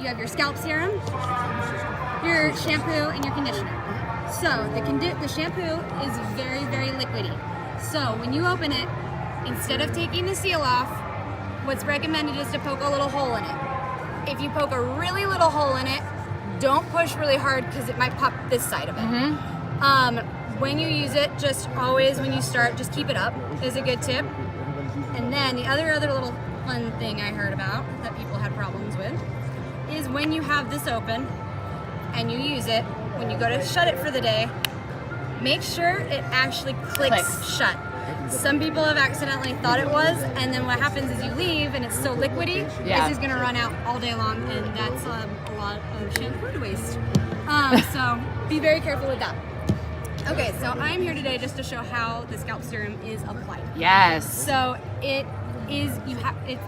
you have your scalp serum, your shampoo, and your conditioner. So the shampoo is very, very liquidy. So when you open it, instead of taking the seal off, what's recommended is to poke a little hole in it. If you poke a really little hole in it, don't push really hard because it might pop this side of it. When you use it, just always when you start, just keep it up is a good tip. And then the other little fun thing I heard about that people had problems with is when you have this open and you use it, when you go to shut it for the day, make sure it actually clicks shut. Some people have accidentally thought it was, and then what happens is you leave and it's so liquidy, this is gonna run out all day long, and that's a lot of shampoo to waste. So be very careful with that. Okay, so I'm here today just to show how the scalp serum is applied. Yes. So it's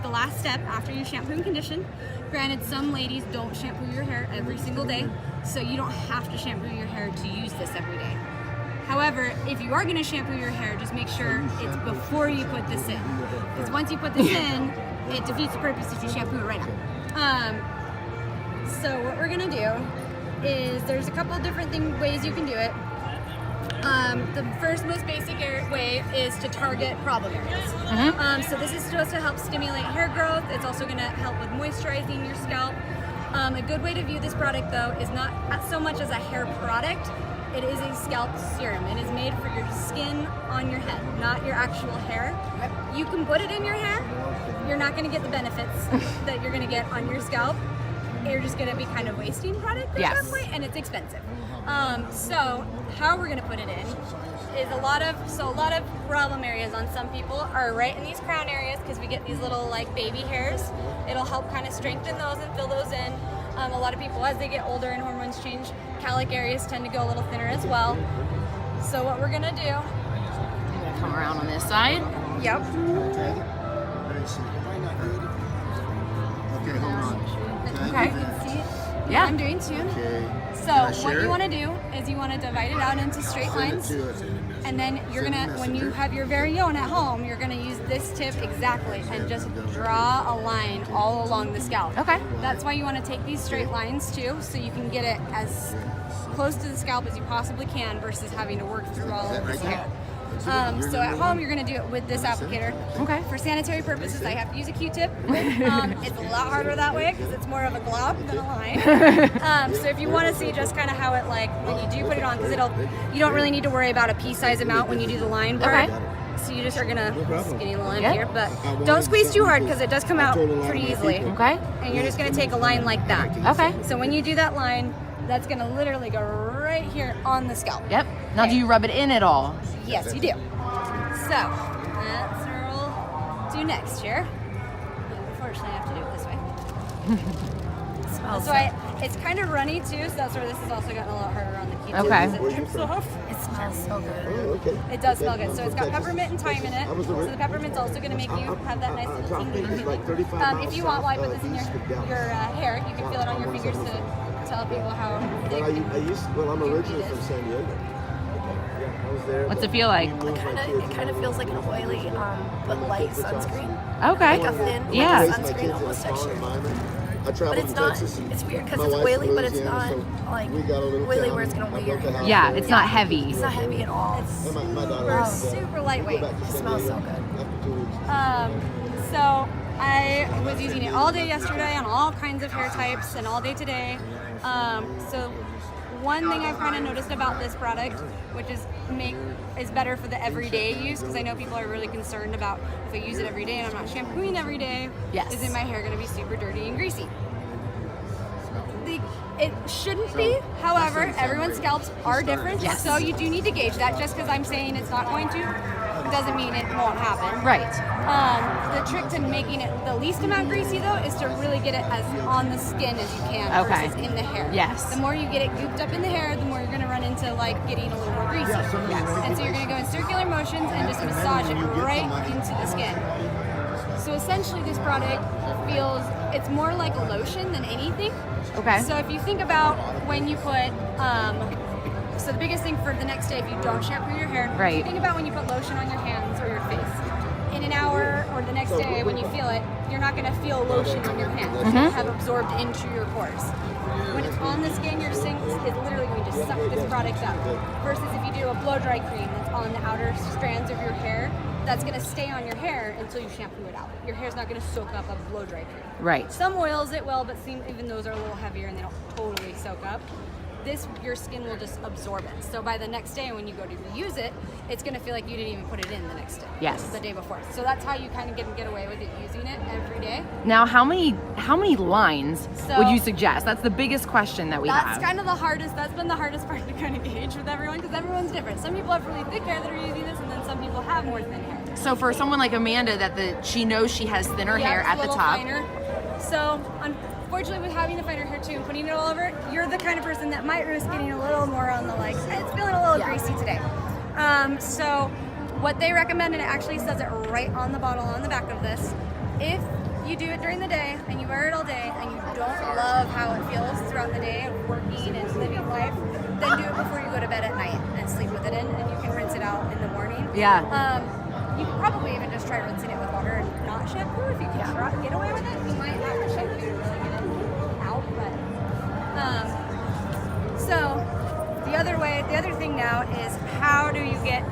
the last step after you shampoo and condition. Granted, some ladies don't shampoo your hair every single day, so you don't have to shampoo your hair to use this every day. However, if you are going to shampoo your hair, just make sure it's before you put this in. Because once you put this in, it defeats the purpose if you shampoo it right now. So what we're going to do is there's a couple different ways you can do it. The first most basic way is to target problem areas. So this is supposed to help stimulate hair growth. It's also going to help with moisturizing your scalp. A good way to view this product though is not so much as a hair product. It is a scalp serum. It is made for your skin on your head, not your actual hair. You can put it in your hair. You're not going to get the benefits that you're going to get on your scalp. You're just going to be kind of wasting product at that point, and it's expensive. So how we're going to put it in is a lot of problem areas on some people are right in these crown areas because we get these little like baby hairs. It'll help kind of strengthen those and fill those in. A lot of people, as they get older and hormones change, cowlick areas tend to go a little thinner as well. So what we're gonna do, I'm gonna come around on this side. Yep. Okay, hold on. Okay. You can see it. Yeah. I'm doing too. Okay. So what you want to do is you want to divide it out into straight lines, and then you're gonna, when you have your very own at home, you're gonna use this tip exactly and just draw a line all along the scalp. Okay. That's why you want to take these straight lines too, so you can get it as close to the scalp as you possibly can versus having to work through all of this hair. So at home, you're going to do it with this applicator. Okay. For sanitary purposes, I have to use a Q-tip. It's a lot harder that way because it's more of a glob than a line. So if you want to see just kind of how it, like, when you do put it on, because you don't really need to worry about a pea-size amount when you do the line part. Okay. So you just are going to skinny a little in here, but don't squeeze too hard because it does come out pretty easily. Okay. And you're just going to take a line like that. Okay. So when you do that line, that's going to literally go right here on the scalp. Yep. Now, do you rub it in at all? Yes, you do. So, that's what we'll do next here. Unfortunately, I have to do it this way. Smells It's kind of runny too, so that's where this has also gotten a lot harder on the Q-tip. Okay. It drips off. It smells so good. Oh, okay. It does smell good. So it's got peppermint and thyme in it. So the peppermint's also going to make you have that nice little tingly feeling. If you want, while I put this in your hair, you can feel it on your fingers to tell people how thick. I'm originally from San Diego. What's it feel like? It kind of feels like an oily but light sunscreen. Okay. Like a thin Yeah. sunscreen almost texture. But But it's not, it's weird because it's oily, but it's not like oily where it's going to weigh your hair. Yeah, it's not heavy. It's not heavy at all. It's super lightweight. It smells so good. So I was using it all day yesterday on all kinds of hair types and all day today. So one thing I've kind of noticed about this product, which is better for the everyday use, because I know people are really concerned about if I use it every day and I'm not shampooing every day, is my hair going to be super dirty and greasy? It shouldn't be. However, everyone's scalps are different, so you do need to gauge that. Just because I'm saying it's not going to, doesn't mean it won't happen. Right. The trick to making it the least amount greasy, though, is to really get it as on the skin as you can versus in the hair. Yes. The more you get it gooped up in the hair, the more you're going to run into like getting a little more greasy. Yes. And so you're going to go in circular motions and just massage it right into the skin. So essentially, this product it's more like a lotion than anything. Okay. So if you think about when you put, so the biggest thing for the next day if you don't shampoo your hair, right. think about when you put lotion on your hands or your face. In an hour or the next day when when you feel it, you're not going to feel lotion on your hands. It's going to have absorbed into your pores. When it's on the skin, your skin is literally going to suck this product up. Versus if you do a blow dry cream that's on the outer strands of your hair, that's going to stay on your hair until you shampoo it out. Your hair's not going to soak up a blow dry cream. Right. Some oils it will, but even those are a little heavier and they don't totally soak up. This, your skin will just absorb it. So by the next day when you go to reuse it, it's gonna feel like you didn't even put it in the next day. Yes. The day before. So that's how you kind of get away with it using it every day. Now, how many lines would you suggest? That's the biggest question that we have. That's kind of the hardest, that's been the hardest part to kind of gauge with everyone, because everyone's different. Some people have really thick hair that are using this, and then some people have more thin hair. So for someone like Amanda, she knows she has thinner hair it's at a the little top. Finer. So unfortunately, with having the finer hair too and putting it all over, you're the kind of person that might risk getting a little more on the like, it's feeling a little greasy today. So what they recommend, and it actually says it right on the bottle on the back of this, if you do it during the day and you wear it all day and you don't love how it feels throughout the day of working and living life, then do it before you go to bed at night and sleep with it in, and you can rinse it out in the morning. Yeah. You could probably even just try rinsing it with water and not shampoo if you can get away with it. You might have to shampoo to really get it out, but so the other thing now is how do you get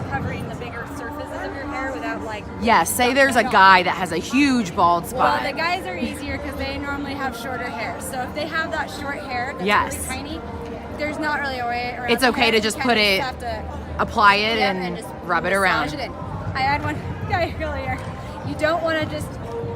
covering the bigger surfaces of your hair without like Say there's a guy that has a huge bald spot. Well, the guys are easier because they normally have shorter hair. So if they have that short hair that's really tiny, there's not really a way around. It's okay to just put it, apply it, and and just rub it around. It in. I had one guy earlier. You don't want to just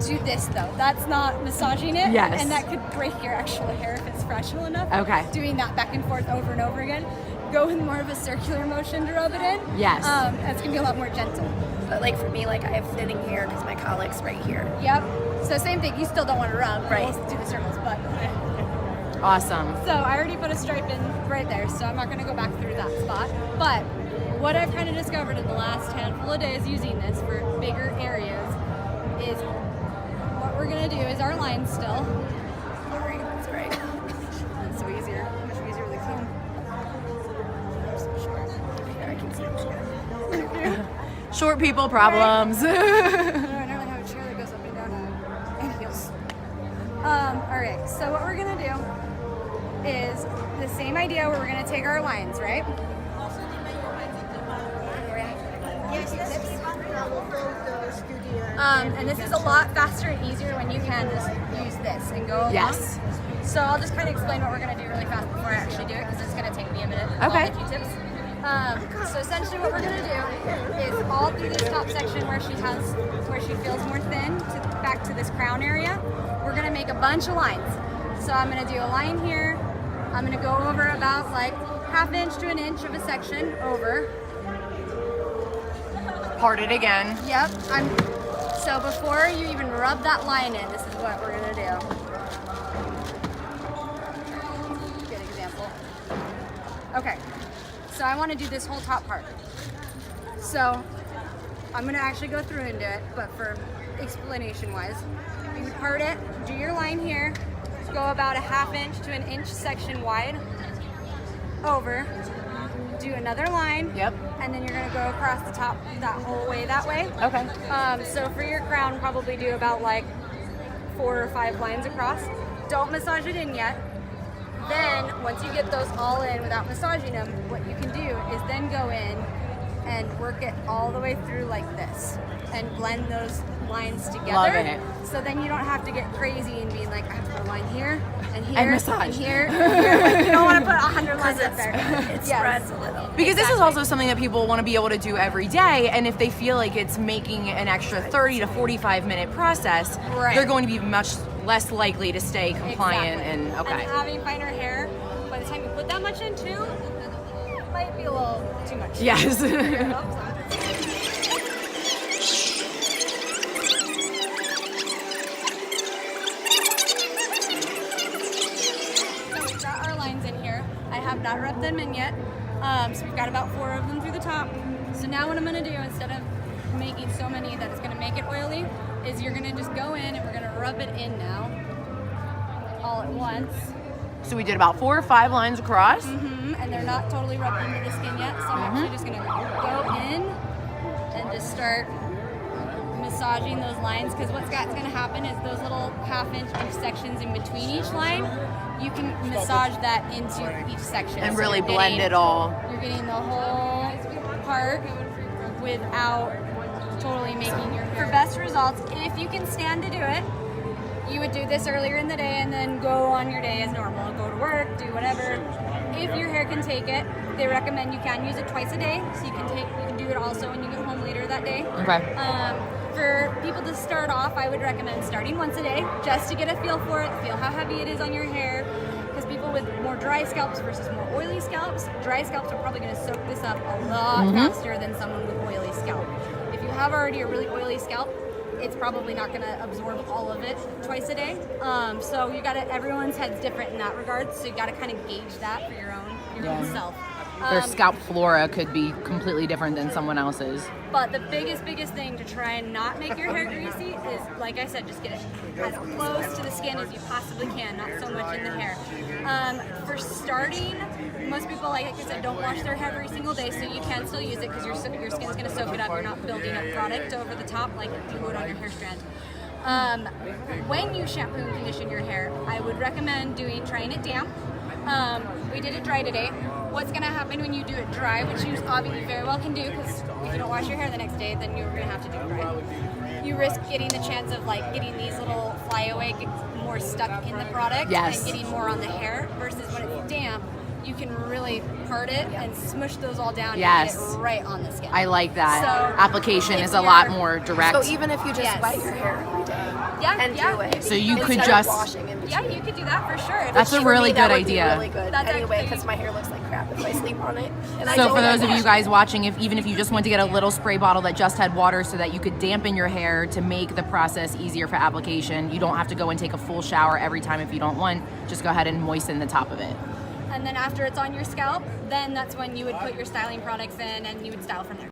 do this though. That's not massaging it. Yes. And that could break your actual hair if it's fragile enough. Okay. Doing that back and forth over and over again. Go with more of a circular motion to rub it in. Yes. It's gonna be a lot more gentle. But like for me, like I have thinning hair because my colic's right here. Yep. So same thing. You still don't want to rub. Right. We'll do the circles, but. Awesome. So I already put a stripe in right there, so I'm not gonna go back through that spot. But what I've kind of discovered in the last handful of days using this for bigger areas is what we're gonna do is our lines still. Sorry, that's right. It's so easier, much easier with a comb. I'm so short. Yeah, I can see it. Short people problems. I normally have a chair that goes up and down and heels. All right, so what we're gonna do is the same idea where we're gonna take our lines, right? And this is a lot faster and easier when you can just use this and go along. Yes. So I'll just kind of explain what we're going to do really fast before I actually do it, because it's going to take me a minute. Okay. All the Q-tips. So essentially what we're going to do is all through this top section where she feels more thin, back to this crown area, we're going to make a bunch of lines. So I'm going to do a line here. I'm going to go over about like 1/2 inch to 1 inch of a section over. Part it again. Yep. So before you even rub that line in, this is what we're gonna do. Good example. Okay. So I want to do this whole top part. So I'm gonna actually go through and do it, but for explanation-wise, you would part it, do your line here, go about 1/2 inch to 1 inch section wide, over, do another line. Yep. And then you're gonna go across the top that whole way that way. Okay. So for your crown, probably do about like 4 or 5 lines across. Don't massage it in yet. Then once you get those all in without massaging them, what you can do is then go in and work it all the way through like this and blend those lines together. Love it. So then you don't have to get crazy and being like, I have to put a line here and here And massage. and here and here. Like, you don't want to put 100 lines up there. It spreads a little. Because this is also something that people want to be able to do every day, and if they feel like it's making an extra 30 to 45 minute process, Right. they're going to be much less likely to stay compliant. Exactly. And okay. And having finer hair, by the time you put that much into, it might be a little too much. Yes. So we've got our lines in here. I have not rubbed them in yet. So we've got about 4 of them through the top. So now what I'm gonna do, instead of making so many that it's gonna make it oily, is you're gonna just go in and we're gonna rub it in now, all at once. So we did about 4 or 5 lines across. And they're not totally rubbed into the skin yet, so I'm actually just gonna go in and just start massaging those lines, because what's going to happen is those little half-inch sections in between each line, you can massage that into each section. And So really you're blend getting- it all. You're getting the whole part without totally making your hair. For best results, if you can stand to do it, you would do this earlier in the day and then go on your day as normal. Go to work, do whatever. If your hair can take it, they recommend you can use it twice a day, so you can do it also when you get home later that day. Okay. For people to start off, I would recommend starting once a day, just to get a feel for it, feel how heavy it is on your hair. Because people with more dry scalps versus more oily scalps, dry scalps are probably going to soak this up a lot faster than someone with oily scalp. If you have already a really oily scalp, it's probably not going to absorb all of it twice a day. So you got to, everyone's head's different in that regard, so you got to kind of gauge that for your own self. Their scalp flora could be completely different than someone else's. But the biggest thing to try and not make your hair greasy is, like I said, just get it as close to the skin as you possibly can, not so much in the hair. For starting, most people, like I said, don't wash their hair every single day, so you can still use it because your skin's going to soak it up. You're not building up product over the top like you would on your hair strand. When you shampoo and condition your hair, I would recommend trying it damp. We did it dry today. What's going to happen when you do it dry, which you obviously very well can do, because if you don't wash your hair the next day, then you're going to have to do it dry. You risk getting the chance of getting these little flyaway more stuck in the product and getting more on the hair, versus when it's damp, you can really part it and smush those all down and get it right on the skin. I like that. So application is a lot more direct. So even if you just wet your hair every day and do it, so you could instead just of washing in between. you could do that for sure. That's a really good That would be idea. really good That's anyway, actually- because my hair looks like crap if I sleep on it. And I So don't for those like of you washing. guys watching, even if you just want to get a little spray bottle that just had water so that you could dampen your hair to make the process easier for application, you don't have to go and take a full shower every time if you don't want. Just go ahead and moisten the top of it. And then after it's on your scalp, then that's when you would put your styling products in and you would style from there.